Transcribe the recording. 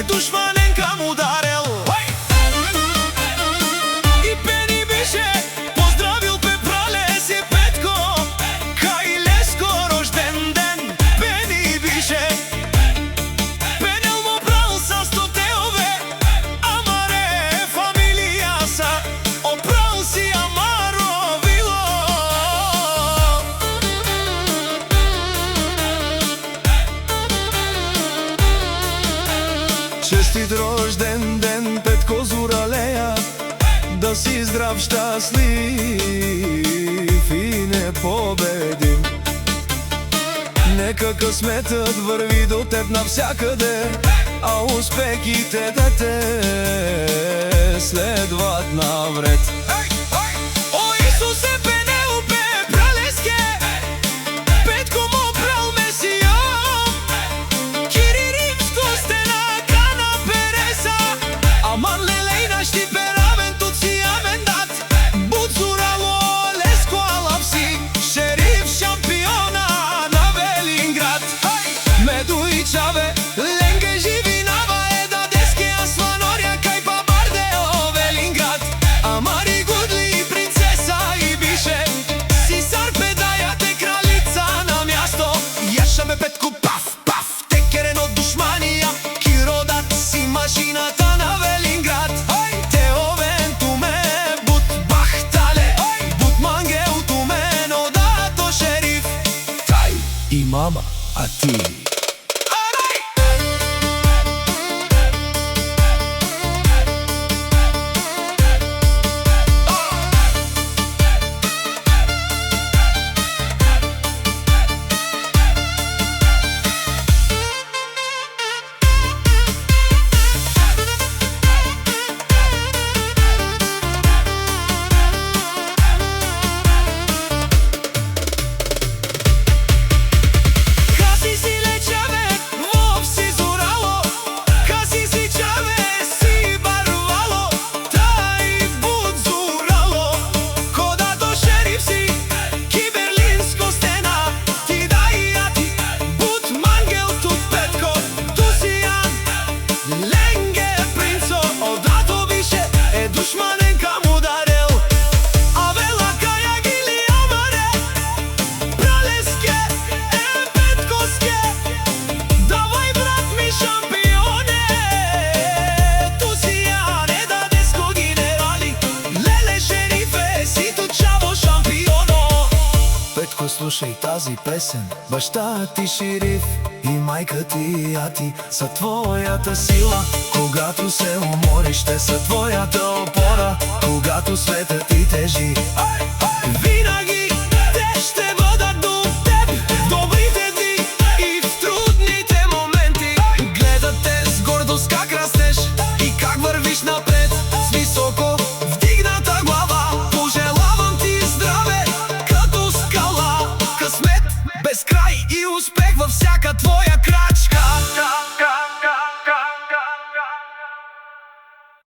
душманенка му ударил. И Пени беше поздравил пе пралеси Петко, кај Леско рожден ден. Пени беше Пенел му брал са 100 теове, амаре фамилија са опрал си амаро вило. Честит рожден ден, Петко Зуралеја, да си здрав, щастлив и непобедим. Нека късметът върви до теб навсякъде, а успехите да те следват навред. О, Исусе, Пенел бе пралеске, Петко му брал Месија, Кири Римско стена кана переса, аман лелејна шти перавен тут си амендат, Буд Зурало Леско алапси, шериф шампиона на Велинград. Меду и Чаве ленге живи нава еда деске асланорја кај Бабардео Велинград. Амари Гудли и принцеса и бише си сарпедаја те кралица на място. Јашаме Петко паф, паф, текерен од душманија, ки родат си машината на Велинград. Те овен туме буд бахтале, буд мангел тумен одато шериф. Тај и мама, а ти? Слушай тази песен, баща ти шериф и майка ти ати са твоята сила. Когато се умориш, те са твоята опора. Когато светът ти тежи, винаги